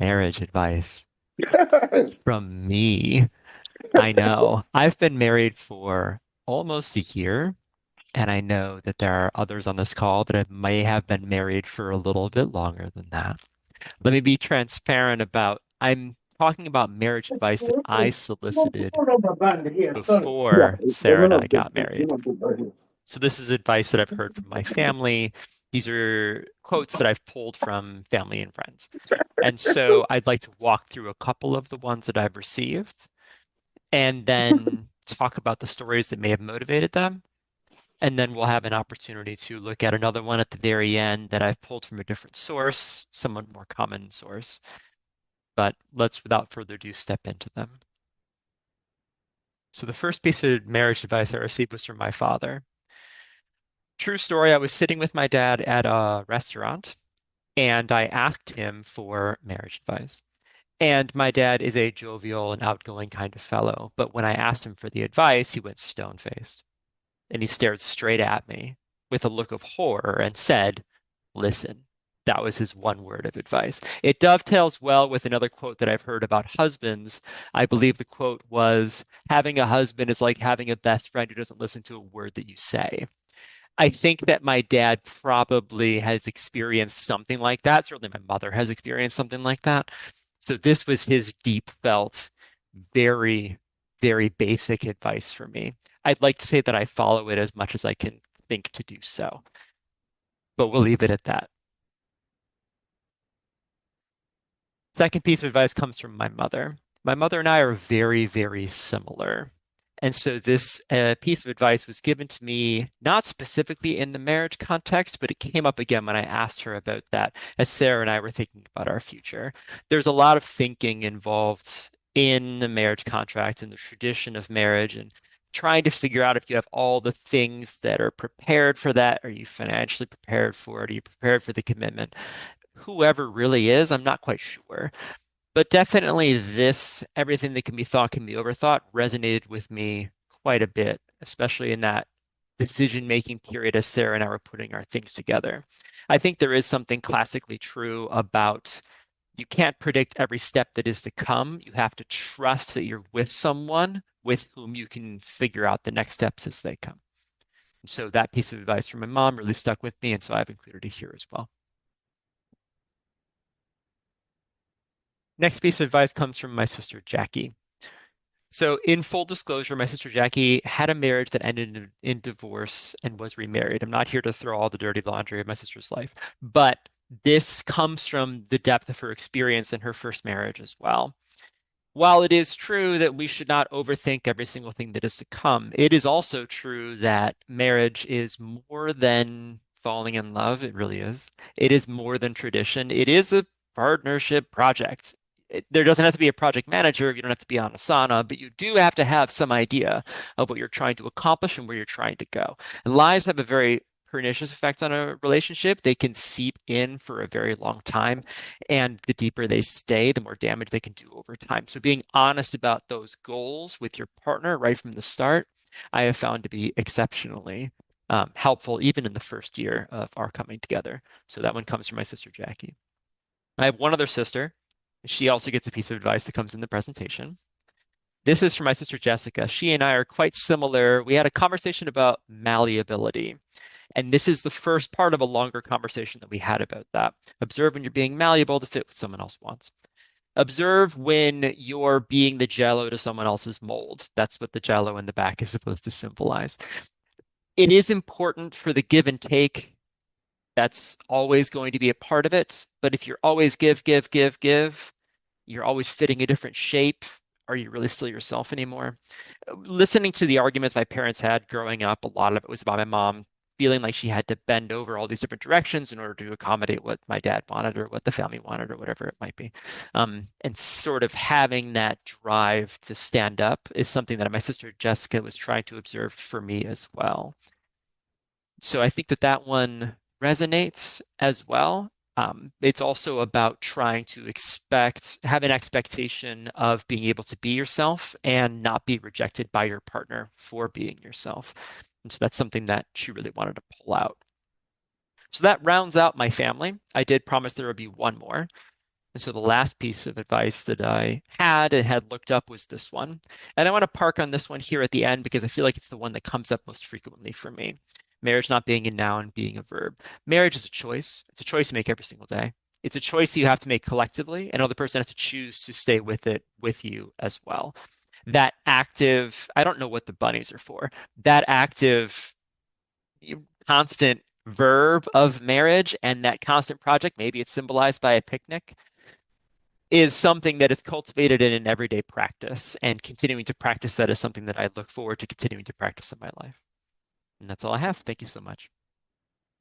marriage advice from me. I know. I've been married for almost a year, and I know that there are others on this call that may have been married for a little bit longer than that. Let me be transparent about I'm talking about marriage advice that I solicited Sorry. before Sarah and I got married. So this is advice that I've heard from my family. These are quotes that I've pulled from family and friends. And so I'd like to walk through a couple of the ones that I've received and then talk about the stories that may have motivated them. And then we'll have an opportunity to look at another one at the very end that I've pulled from a different source, somewhat more common source. But let's, without further ado, step into them. So the first piece of marriage advice I received was from my father. True story, I was sitting with my dad at a restaurant and I asked him for marriage advice. And my dad is a jovial and outgoing kind of fellow. But when I asked him for the advice, he went stone-faced and he stared straight at me with a look of horror and said, "Listen." That was his one word of advice. It dovetails well with another quote that I've heard about husbands. I believe the quote was, "Having a husband is like having a best friend who doesn't listen to a word that you say." I think that my dad probably has experienced something like that. Certainly, my mother has experienced something like that. So, this was his deep felt, very, very basic advice for me. I'd like to say that I follow it as much as I can think to do so, but we'll leave it at that. Second piece of advice comes from my mother. My mother and I are very, very similar. And so this piece of advice was given to me not specifically in the marriage context, but it came up again when I asked her about that as Sarah and I were thinking about our future. There's a lot of thinking involved in the marriage contract and the tradition of marriage and trying to figure out if you have all the things that are prepared for that. Are you financially prepared for it? Are you prepared for the commitment? Whoever really is, I'm not quite sure. But definitely this, everything that can be thought can be overthought, resonated with me quite a bit, especially in that decision-making period as Sarah and I were putting our things together. I think there is something classically true about you can't predict every step that is to come. You have to trust that you're with someone with whom you can figure out the next steps as they come. And so that piece of advice from my mom really stuck with me, and so I've included it here as well. Next piece of advice comes from my sister Jackie. So, in full disclosure, my sister Jackie had a marriage that ended in divorce and was remarried. I'm not here to throw all the dirty laundry of my sister's life, but this comes from the depth of her experience in her first marriage as well. While it is true that we should not overthink every single thing that is to come, it is also true that marriage is more than falling in love. It really is. It is more than tradition. It is a partnership project. There doesn't have to be a project manager. You don't have to be on Asana, but you do have to have some idea of what you're trying to accomplish and where you're trying to go. And lies have a very pernicious effect on a relationship. They can seep in for a very long time. And the deeper they stay, the more damage they can do over time. So being honest about those goals with your partner right from the start, I have found to be exceptionally helpful, even in the first year of our coming together. So that one comes from my sister Jackie. I have one other sister. She also gets a piece of advice that comes in the presentation. This is from my sister Jessica. She and I are quite similar. We had a conversation about malleability. And this is the first part of a longer conversation that we had about that. Observe when you're being malleable to fit what someone else wants. Observe when you're being the jello to someone else's mold. That's what the jello in the back is supposed to symbolize. It is important for the give and take. That's always going to be a part of it. But if you're always give, give, give, give, you're always fitting a different shape. Are you really still yourself anymore? Listening to the arguments my parents had growing up, a lot of it was about my mom feeling like she had to bend over all these different directions in order to accommodate what my dad wanted or what the family wanted or whatever it might be. And sort of having that drive to stand up is something that my sister Jessica was trying to observe for me as well. So I think that that one resonates as well. It's also about trying to have an expectation of being able to be yourself and not be rejected by your partner for being yourself. And so that's something that she really wanted to pull out. So that rounds out my family. I did promise there would be one more. And so the last piece of advice that I had and had looked up was this one. And I want to park on this one here at the end because I feel like it's the one that comes up most frequently for me. Marriage not being a noun, being a verb. Marriage is a choice. It's a choice you make every single day. It's a choice you have to make collectively, and another person has to choose to stay with it with you as well. That active, I don't know what the bunnies are for, that active, constant verb of marriage and that constant project, maybe it's symbolized by a picnic, is something that is cultivated in an everyday practice. And continuing to practice that is something that I look forward to continuing to practice in my life. And that's all I have. Thank you so much.